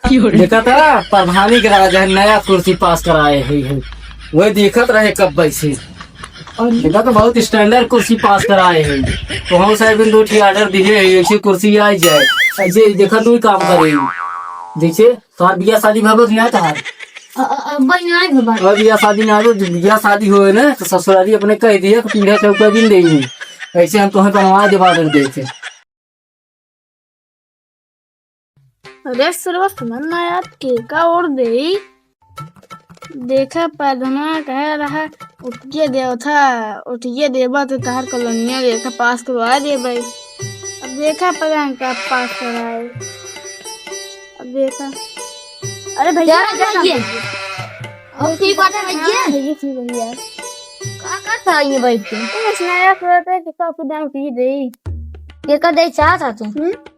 देखा था प्रधानी के राजा नया कुर्सी पास कराए है वही देखत रहे कब वैसे देखा तो बहुत स्टैंडर्ड कुर्सी पास कराए है तो हम साहब दो ठी ऑर्डर दिए है ऐसी कुर्सी आ जाए ऐसे देखा तू काम करे जैसे बिया शादी भगत नहीं था बिया शादी ना बिया शादी हो ना तो ससुराली अपने कह दिया कि पीढ़ा चौका दिन देंगे ऐसे हम तुम्हें बनवा जब ऑर्डर देते। अरे सर्व समझ ना यार केका और दे देखा पैदना कह रहा उठिए देव था उठिए देवा तो तार कॉलोनिया देखा पास करवा दे भाई। अब देखा पता का पास कराए अब देखा अरे भैया अब ठीक बात है भैया भैया ठीक है यार का करता है ये बैठ के कुछ नया सोचता है कि सब दाम पी दे ये का दे चाहता तू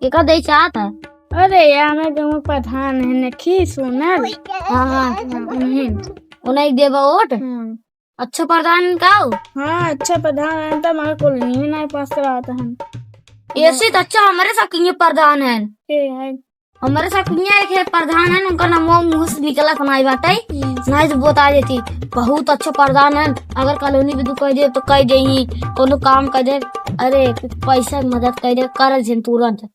ये का दे चाहता अरे यार मैं गाँव प्रधान है नखी सोनल हाँ उन्हें देवा वोट अच्छा प्रधान का हो हाँ अच्छा प्रधान है तो हमारे कॉलोनी में नहीं पास कराता है ऐसे तो अच्छा हमारे साथ ये प्रधान है हमारे साथ एक है प्रधान है उनका नाम मुंह से निकला सुनाई बात है नहीं तो बता देती बहुत अच्छा प्रधान है अगर कॉलोनी में तू कह दे तो कह दे कोनो काम कर दे अरे पैसा मदद कर दे कर तुरंत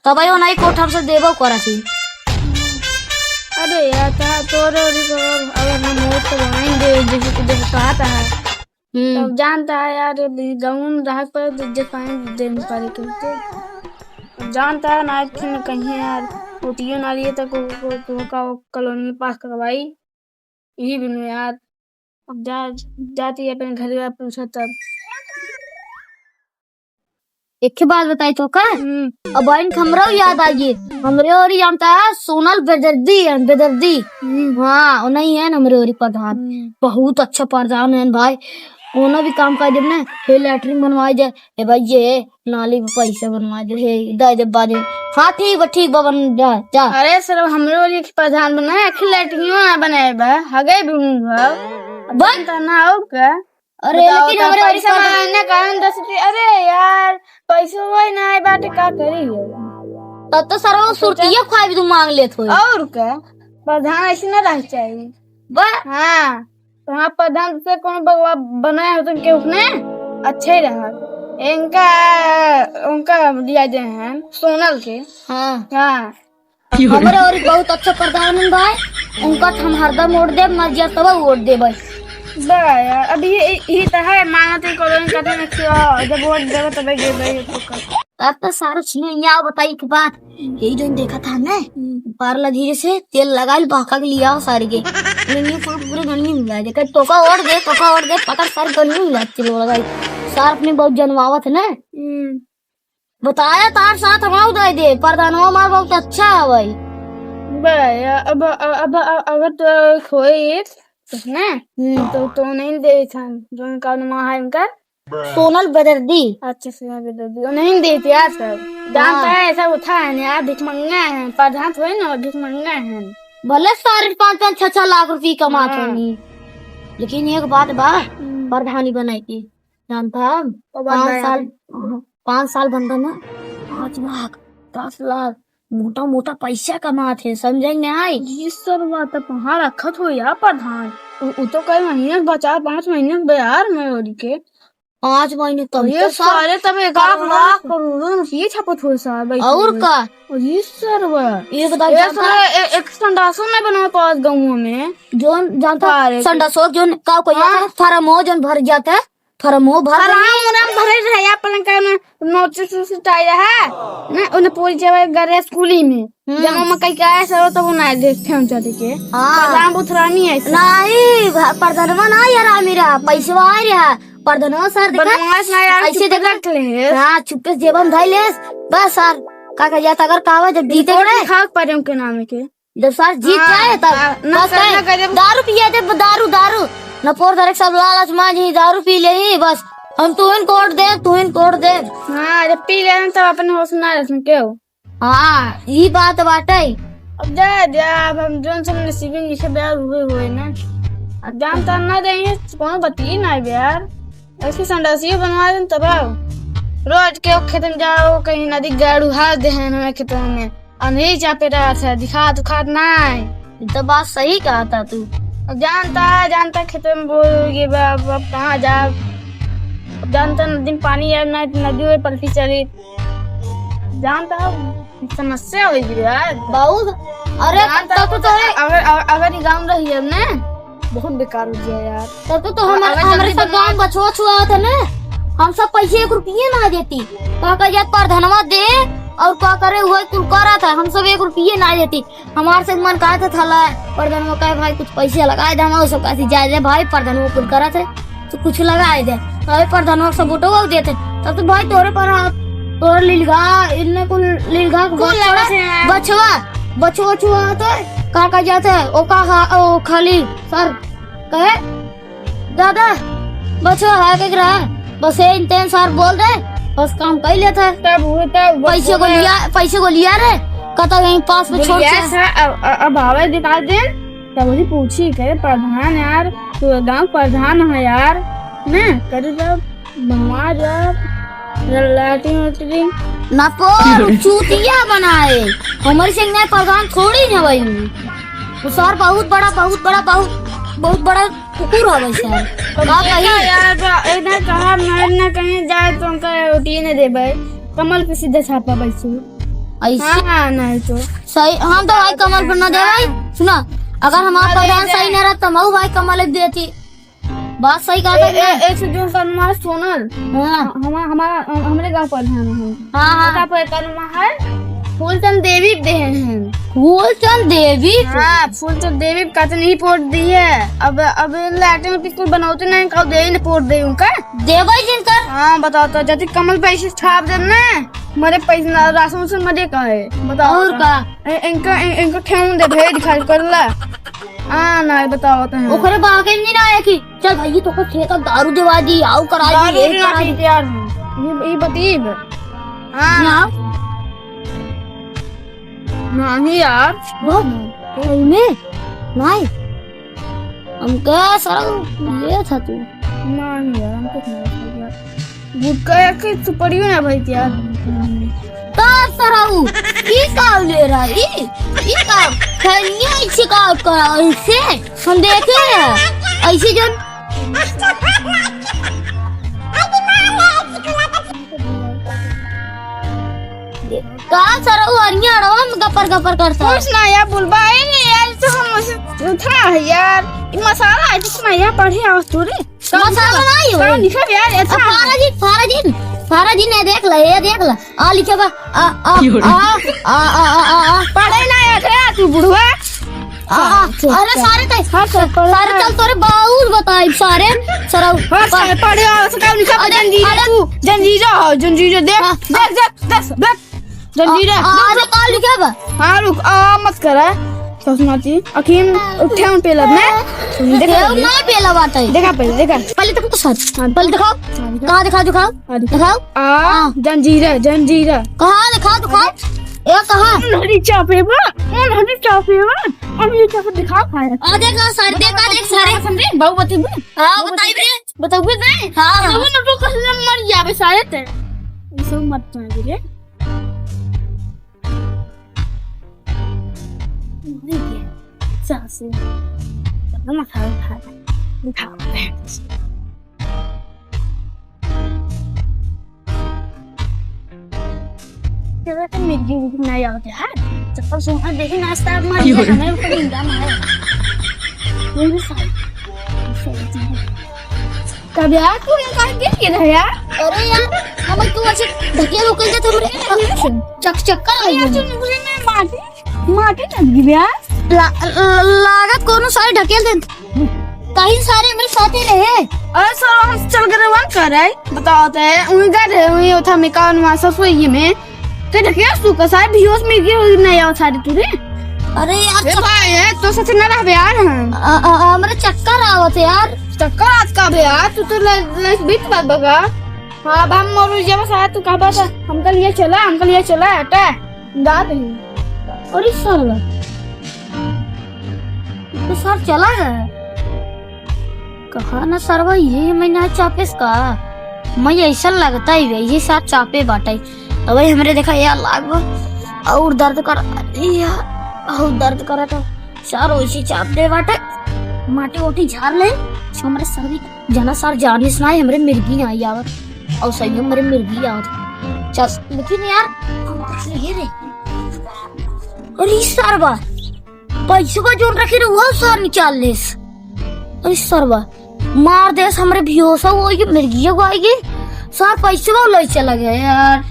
तब वो नहीं कोठा से देवो करा थी। अरे यार तोरे अगर हम वोट तो बनाएंगे जैसे कहा था तब जानता है यार गाँव राहत पर इज्जत पाए देने पारे क्योंकि जानता है ना कि कहीं यार रोटियों ना लिए तक कॉलोनी में पास करवाई यही भी नहीं यार अब जाती है अपने घर पूछा तब एक बात बताई तो का अब हमरा याद आई हमरे और जानता है सोनल बेदर्दी हाँ नहीं है हमरे और प्रधान बहुत अच्छा प्रधान है भाई कोनो भी काम कर दे ना हे लैटरिन बनवाए जाए ए भाई ये नाली में पैसा बनवा दे हे दे दे बाजे हाँ ठीक बन जा अरे सर हमरे और प्रधान बनाए आखिर लैटरिन ना बनाए बा हगे भी बनता ना हो का अरे लेकिन हमरे और सामान कारण 10 रुपये अरे यार पैसे वही ना है बाटे का करी तब तो सर सुरतिया खाए भी तू मांग लेत हो और का प्रधान ऐसे ना रह चाहिए बस हाँ तो हाँ प्रधान से कौन बगवा बनाया हो तुम के उसने अच्छा ही रहा उनका दिया दे हैं सोनल के हाँ हमारे और बहुत अच्छा प्रधान है भाई उनका हम हरदम वोट दे मर्जी तब वोट दे भाई यार अभी यही तो है माना तो कॉलोनी करने में जब वोट देगा तब गए अब तो सारा सुनिए यहाँ बताइए की बात यही जो देखा था ना पार्ला धीरे से तेल लगा बाका के लिया सारे के पूरे घर में मिला देखा टोका ओढ़ दे पता सारे घर में मिला तेल लगाई सार अपने बहुत जनवावत है ना बताया तार साथ हमारा उदय दे प्रधान हमारा बहुत अच्छा है भाई अब अगर तो खोए तो नहीं दे जो का नाम है इनका सोनल बेदर्दी अच्छा सोनल बेदर्दी नहीं देते यार सब जानता है ऐसा उठा है यार भिखमंगा है प्रधान थोड़ी ना भिखमंगा है भले 5.5-6 लाख रुपए कमाते होंगे लेकिन एक बात बा प्रधानी बनाई थी जानता है 5 साल बनता ना 5 लाख 10 लाख मोटा पैसा कमाते हैं समझेंगे आई ये सब बात कहाँ रखत हो यार प्रधान वो तो कई महीने बचा 5 महीने बिहार में और के 5 महीने तब ये सारे तब 1 लाख करोड़ ये छपत हो साहब और का और ये सर ये बता एक संडासो नहीं बना पास गाँव में जो जानता संडासो जो का कोई फार्मो जो भर जाता है फार्मो भर भरे रहे अपन का नोटिस आया है ना उन्हें पूरी जगह गरे स्कूली में जब हम कहीं का ऐसा तो वो ना देखते हम चले के हां बुथरानी है नहीं प्रधानवा ना यार मेरा पैसा आ रहा प्रधानवा सर देखा ऐसे देख रख ले हां चुप से जेबम धाई ले बस सर का कह जाता अगर कावा जब जीते रे खाक पर उनके नाम के जब सर जीत जाए तब बस दारू पिए दे दारू न पोर दरेक सब लालच मांझी दारू पी ले बस हम तू इन कोड दे हाँ जब पी ले तब अपने होश ना रह क्यों हाँ ये बात बाटे अब जा अब हम जोन सब नसीबी लिखे ब्याह हुए ना अब जानता ना देंगे कौन बती ना यार ऐसी संडासी बनवा दें तब रोज के खेत में जाओ कहीं नदी गाड़ू हाथ दे हमें खेतों में नहीं चापे रहा था, दिखा दुखात नहीं। ये तो बात सही कहा था तू। अब जानता है खेत में बोल ये अब कहाँ जा। अब जानता नदी में पानी है ना, नदी में पलटी चली, जानता समस्या हो गई यार बहुत। अरे जानता तो अगर ये गाँव रही है ना बहुत बेकार हो गया यार। तब तो हमारे साथ गाँव बछुआ छुआ था ना, हम सब पैसे 1 रुपये ना देती, का जात पर धनवा दे और क्या करे हुआ कुल करा था, हम सब 1 रुपये ना देती। हमारे से मन कहा था थाला प्रधान कहे भाई कुछ पैसे लगाए दे, हम सब कैसे जाए दे भाई प्रधान कुल करा थे तो कुछ लगाए दे, भाई प्रधान सब वोटो देते। तब तो भाई तोरे पर तोर लीलगा इनने कुल लीलगा बछवा बछुआ छुआ था का जाते ओ का ओ खाली सर कहे दादा बछवा है के रहा बस ये इंतन सर बोल रहे बस काम कर लेता है। तब पैसे को लिया रे कता यहीं पास में छोड़ अब आवे दिखा दे। तब मुझे पूछी करे प्रधान यार तू गाँव प्रधान है यार ना करे जब बनवा जब लाटिंग ना पोर चूतिया बनाए हमारे से नया प्रधान थोड़ी ना भाई वो सर बहुत बड़ा कुकुर है सर का कही यार इधर कहा ना कहीं जाए तो उनका रोटी नहीं दे भाई कमल पे सीधे छापा पैसे ऐसे हाँ नहीं तो सही हम तो भाई कमल पर ना दे भाई सुना अगर हमारा प्रधान सही नहीं रहता मैं भाई कमल देती बात सही कहा था। एक से जो हमारा सोनल हमारे गाँव प्रधान है। हाँ है फूलचंद देवी दे हैं। फूलचंद देवी हाँ फूलचंद देवी का तो नहीं पोट दी है। अब लैट्रिन में पिस्कुल बनाते नहीं कहो दे नहीं पोट दे उनका देवाई जिनकर। हाँ बताओ तो जब कमल पैसे छाप दे ना मरे पैसे राशन से मरे का है बताओ और का इनको ठेम दे भाई दिखा कर ला हाँ नहीं बताओ तो ओकरे बागे नहीं ना कि चल भाई तो को ठेका दारू देवा दी आओ करा दी यार ये बतीब हाँ नहीं यार में नहीं हम क्या सारा ये था तू नहीं यार हमको नहीं गुटका के सुपड़ियो ना भाई यार तार सराऊ ये काम ले रहा है ये काम खनिया इसे काम करा इसे हम देखे हैं ऐसे जन कहाँ सराऊ अन्य अड़वा में गपर करता कुछ ना यार बुलवाए नहीं यार तो हम था यार ये मसाला है जिसमें यार पढ़े आवाज थोड़ी मसाला नहीं हो लिखा यार ऐसा फाराजी ने देख ला आ लिखे बा आ पढ़े ना यार तू बुढ़वा अरे सारे चल तोरे बाउल बताई सारे सराऊ पढ़े उसका लिखा जंजीरा देख जंजीरा अरे का लिखे बा हाँ रुक मत करा सोचनाती अखीम उठे उन पेला में देखो ना पेला बात है देखा पहले तो कुछ पहले दिखाओ कहाँ दिखाओ जंजीरा कहाँ दिखाओ ये कहाँ हरी चापे अब ये चापे दिखा खाया देखा सारे देख सारे समझे बाबू बताओ भी हाँ तो कसम मर जावे शायद सब मत रे सासे ना खा तो मिर्गी नहीं आते हैं चप्पल सुना देखी नाश्ता मार हमें ऊपर इंदा मार ये साल कब यार तू ये कहां गिर गया यार अरे यार हम तू ऐसे ढके रुक गए थे चक्कर यार तू मुझे में माटी लग गई यार लागत कोनो सारे ढकेल दे कहीं सारे मेरे साथ ही रहे। अरे सर हम चल कर वन कर रहे बताओ तो उन का रहे वो था मेकान में सब ये में ते ढकेल तू का सारे बेहोश में गिर नहीं आ सारे तू रे अरे यार भाई है तो सच ना रह यार हमरे चक्कर आवत यार चक्कर आज का बे यार तू तो बीत बात बगा हां हम मोरू जब साथ तू कहां बात हमका लिए चला हटा दाद है और इस साला तो सर चला गया कहा ना सरवा ये महीना चापेस का मैं ऐसा लगता ही ये साथ चापे बाटे अब हमरे देखा यार लागो और दर्द कर और दर्द करा था सर वैसे चाप दे बाटे माटी ओटी झाड़ ले हमारे सर भी जना सर जाने से ना हमरे मिर्गी आई आवत और सही हमरे मिर्गी आवत चल लेकिन यार ये रे अरे सर बा पैसे का जोन रखे रे वो सर निकाल ले अरे सर बा मार दे हमरे बेहोश हो ये मिर्गी को आएगी सर पैसे वो ले चला गया यार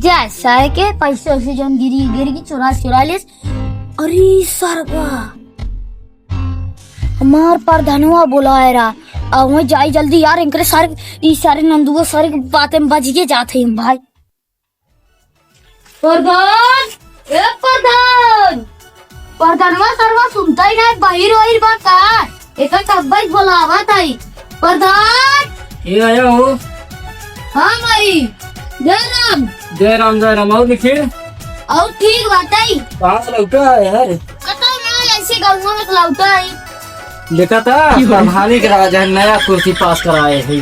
जैसा है के पैसे वैसे जोन गिरी की चुरा ले अरे सरवा हमार पर धनवा बुलाए रहा अब मैं जाई जल्दी यार इनके सारे इस सारे नंदुआ सारे बातें बज के जाते हैं भाई प्रधान ए प्रधानवा सरवा सुनता ही नहीं बाहर वाहिर बात का एक कब्बाई बुलावा ताई प्रधान ये आया हो। हाँ भाई जय राम और निखिल और ठीक बताई कहाँ से लौटा है यार? कतई ना ऐसे गाँव में लौटा है देखा था प्रधानी के राजा नया कुर्सी पास कराए है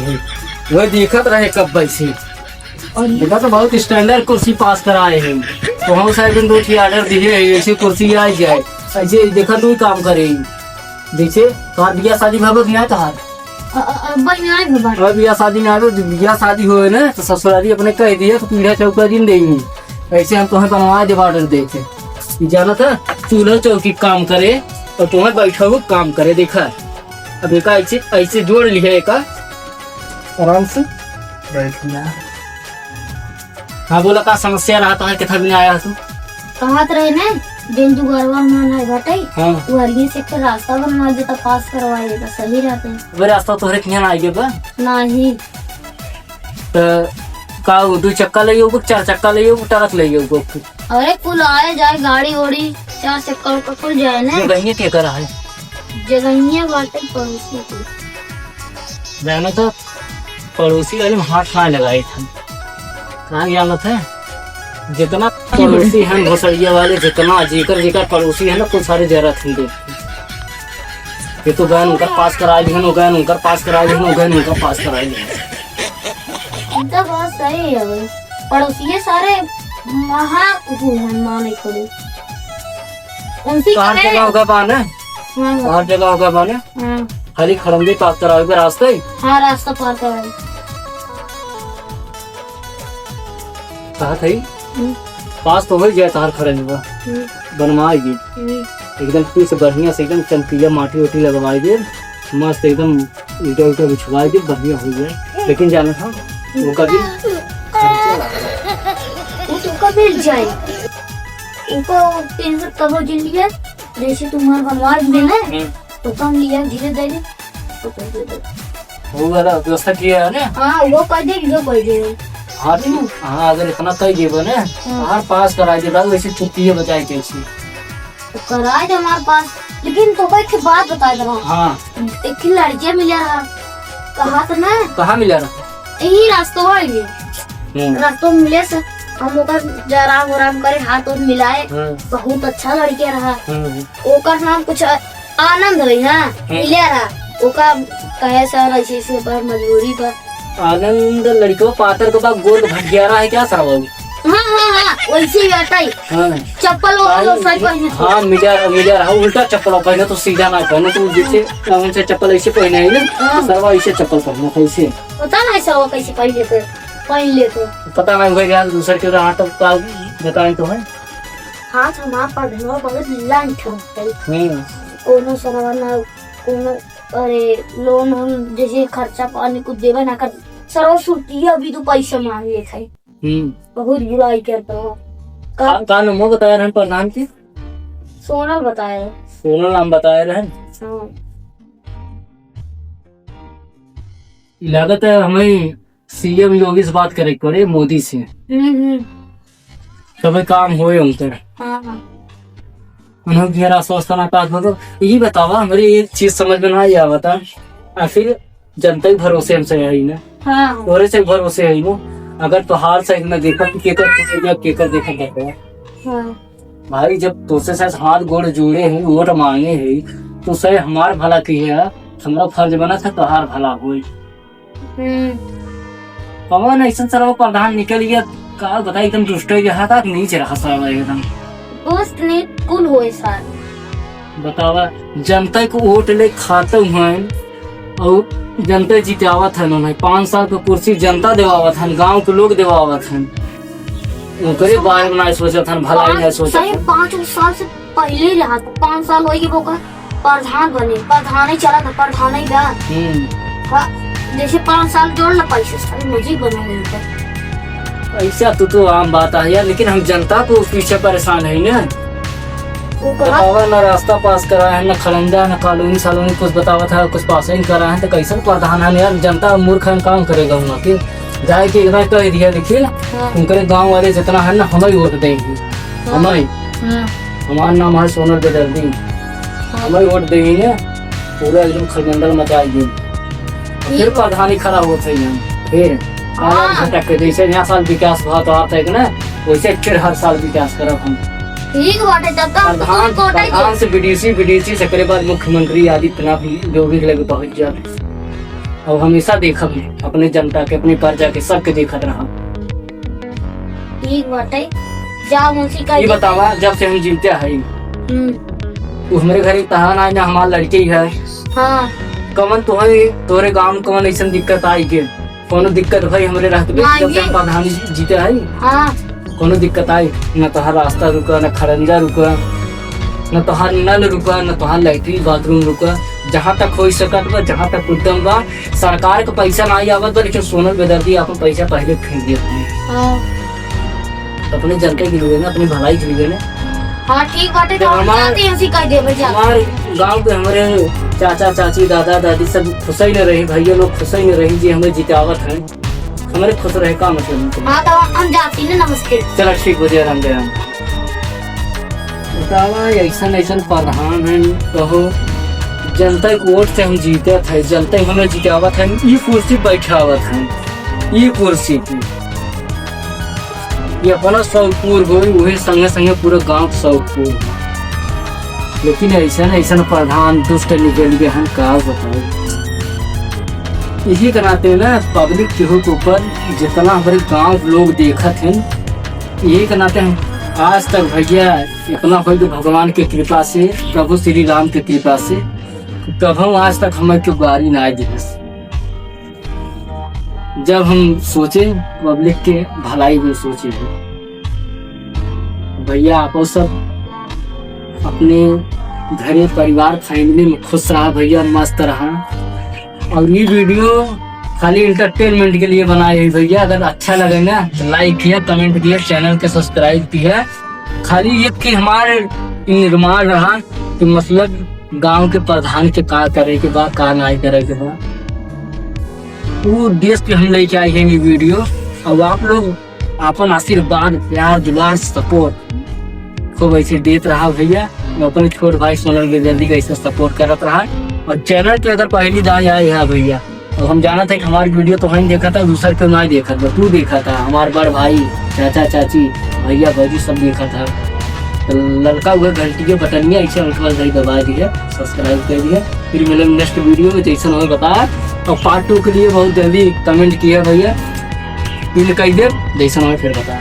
वो दिखत रहे कब वैसे और देखा तो बहुत स्टैंडर्ड कुर्सी पास कराए हैं तो हम शायद दो ऑर्डर दिए ऐसी कुर्सी आ जाए ऐसे देखा तू काम करेगी देखिए तो बिया शादी भगत नहीं आता बिया शादी में आए तो बिया शादी हो ना तो ससुराली अपने कह दिया तो पीढ़ा चौका दिन देंगे ऐसे हम तुम्हें बनवा दे ऑर्डर देते जाना था चूल्हा चौकी काम करे और तुम्हें बैठा हुआ काम करे देखा अब एक ऐसे जोड़ लिया एक आराम से बैठना। हाँ बोला का समस्या रहा था कितना भी आया तू कहा रहे ना दिन तू गरवा माना घटाई हाँ वर्गी से के रास्ता बनवा देता पास करवाए देता सही रहते वो रास्ता तोहरे किया ना आएगा बा नहीं तो का दो चक्का ले चार चक्का ले ट्रक ले अरे कुल आए जाए गाड़ी ओड़ी चार चक्कर का कुल जाए ना जगह के करा है जगहिया बाटे पड़ोसी की मैंने तो पड़ोसी वाले में हाथ कहाँ लगाए थे कहाँ गया था जितना पड़ोसी है घोसड़िया वाले जितना जेकर पड़ोसी है ना कुछ सारे जरा थे ये तो गैन उनका पास करा दी गैन उनका पास करा दी गैन उनका पास करा दी तो बहुत सही है भाई पड़ोसी सारे महा माने खोले उनसे कहाँ जगह होगा पाने कहाँ जगह होगा पाने खाली खड़ंदे पास कराओगे रास्ते हाँ रास्ता पार कराओ कहा था पास तो हो जाए तार खड़े बनवाएगी एकदम पीस बढ़िया से एकदम चमकीला माटी वोटी लगवाएगी मस्त एकदम ईटा उटा बिछवाएगी बढ़िया हो जाए लेकिन जाना था वो कभी तुमको मिल जाए उनको टेंशन कब हो जिंदगी जैसे तुम्हारा बनवा देना तो कम लिया धीरे धीरे तो कर दे वो वाला व्यवस्था किया है ना हाँ वो कर देगी जो कर देगी हाँ अगर इतना तय जीवन है हर पास कराए दे वैसे छुट्टी है बचाए कैसी तो कराए थे हमारे पास लेकिन तो एक बात बता दे रहा हाँ एक लड़कियां मिला रहा कहा था ना कहाँ मिला रहा यही रास्तों रास्तों मिले से हम जरा आराम करे हाथ और मिलाए बहुत अच्छा लड़किया रहा ओकर नाम कुछ आनंद है ना मिले रहा ओका कहे सर ऐसे पर मजबूरी पर आनंद लड़कियों पातर के बाद गोल भट गया रहा है क्या सर बाबू हाँ वैसे ही आता ही चप्पल हाँ मिला रहा उल्टा चप्पल पहने तो सीधा ना पहने तो जैसे चप्पल ऐसे पहने है ना सरवा ऐसे चप्पल पहना कैसे पता नहीं सरवा कैसे पहन ले तो पता नहीं होगा दूसरे के हाथ बताए तो है हाथ हमारा पर धनवा बहुत लांठ कोनो सरवा ना कोनो अरे लोन हम जैसे खर्चा पानी कुछ देवे ना कर सरवा सुरती अभी तो पैसे मांग ले खाई बहुत बुराई करता हूँ का नाम बताया रहे प्रधान की सोनल बताया सोनल नाम बताया रहे लागत है हमें सीएम योगी से बात करे पड़े मोदी से तब काम होए उनकर उन्होंने घेरा सोचता ना पास मतलब यही बतावा हमारी एक चीज समझ में ना आया बता आखिर जनता के भरोसे हमसे है ना तोरे से भरोसे है ना अगर तो हाल सही में देखा कि केकर देखा करते हैं भाई जब तुझसे शायद हाथ गोड़ जोड़े हैं वोट मांगे हैं तो सही हमार भला की है हमारा फर्ज बना था तो हार भला हुई पवन ऐसा सर प्रधान निकल गया का बता एकदम दुष्ट जहाँ तक नीच रहा साला एकदम। दोस्त ने कुल होए सर। बतावा जनता को वोट ले खाते हुए और जनता जितावत है उन्हें 5 साल के कुर्सी जनता देवावत है, गांव के लोग देवावत है। उनके बारे में नहीं सोचा था, भलाई नहीं सोचा। 5 साल से पहले रहा था, 5 साल हो गए वो प्रधान बने, प्रधान ही चला था, प्रधान ही गया। जैसे 5 साल जोड़ ला पैसे सारे मुझे बना गया। ऐसा तो आम बात है यार, लेकिन हम जनता को पीछे परेशान है ना। बतावा ना रास्ता पास करा है, ना खरंजा, ना कॉलोनी सालोनी कुछ बतावा था, कुछ पास ही करा है। तो कैसे प्रधान है यार, जनता मूर्ख है, काम करेगा वहाँ के जाए के इतना कह दिया। देखिए उनके गाँव वाले जितना है ना हमें वोट देंगे, हमें हमारा नाम है सोनल बेदर्दी, हमें वोट देंगे, पूरा एकदम खरमंडल मचाएगी। फिर प्रधान ही खड़ा होते हैं, फिर घटक जैसे नया साल विकास हुआ तो आता है ना, वैसे फिर हर साल विकास करब हम। ठीक बात है, जब तक प्रधान से बीडीसी से करे बाद मुख्यमंत्री आदित्यनाथ जो भी लगे पहुंच जाते। और हमेशा देखब अपने जनता के, अपनी प्रजा के, सबके देखत रहा। ठीक बात है, जा मुंशी का ये बतावा जब से हम जीते हैं तो हमारे घर तहान आए ना, हमारा लड़के ही है। हाँ कमन तोरे गाँव में कमन ऐसा दिक्कत आई के कोनो दिक्कत भाई हमारे रहते जब से हम प्रधान जीते है। हाँ कोनो दिक्कत आई न तो हर रास्ता रुका, न खरंजा रुका, न तो हर नल रुका, न तो हर लैट्रिन बाथरूम रुका। जहाँ तक हो सकत बा, जहाँ तक उद्यम बा, सरकार का पैसा नहीं आवत बा, लेकिन सोनल बेदर्दी अपन पैसा पहले फेंक देते हैं अपने जनता के लिए ना, अपनी भलाई के लिए ना। हाँ ठीक बात है, हमारे गाँव के हमारे चाचा चाची दादा दादी सब खुश ही न रही, भैया लोग खुश ही न रही जी हमें जितावत है, हमारे खुश रहे का मतलब। हाँ तो हम जाती है, नमस्ते। चलो ठीक हो जाए, राम जय राम। बतावा ऐसा ऐसा प्रधान है कहो, जनता को वोट से हम जीते थे, जनता हमें जितावत है, ये कुर्सी बैठावत है, ये कुर्सी की ये अपना शौकपुर हो, वही संगे संगे पूरे गांव शौकपुर। लेकिन ऐसा प्रधान दुष्ट निकल गए हैं, का बताओ। यही कराते हैं ना पब्लिक के ऊपर जितना हमारे गांव लोग देखत हैं, यही कराते हैं। आज तक भैया इतना हो भगवान के कृपा से, प्रभु श्री राम के कृपा से कभी आज तक हमें क्यों गाड़ी ना दी। जब हम सोचे पब्लिक के भलाई में सोचे भैया, आप सब अपने घरे परिवार फैमिली में खुश रहा भैया, मस्त रहा। और ये वीडियो खाली इंटरटेनमेंट के लिए बनाई हुई भैया, अगर अच्छा लगे ना तो लाइक किया, कमेंट किया, चैनल के सब्सक्राइब किया। खाली ये कि हमारे निर्माण रहा कि मतलब गांव के प्रधान के का करे के बाद, का नहीं करे के बाद, वो देश के हम लेके आए हैं ये वीडियो। और आप लोग अपन आशीर्वाद, प्यार, दुलार, सपोर्ट खूब ऐसे देते रहा भैया। अपने छोट भाई सोनल बेदर्दी का ऐसे सपोर्ट करत रहा। और चैनल पे अगर पहली दाई आए है भैया, और हम जाना था कि हमारी वीडियो तो हम देखा था, दूसर क्यों नहीं देखा था, तू देखा था, हमारे बड़ भाई, चाचा चाची, भैया भाजी सब देखा था। तो लड़का हुआ घंटी के बटनिया ऐसे अंकल दबा दिया, सब्सक्राइब कर दिया। फिर मिले नेक्स्ट वीडियो में, जैसा हमें बता। और पार्ट 2 के लिए बहुत जल्दी कमेंट किया भैया, फिर कह दे जैसा हमें फिर बता।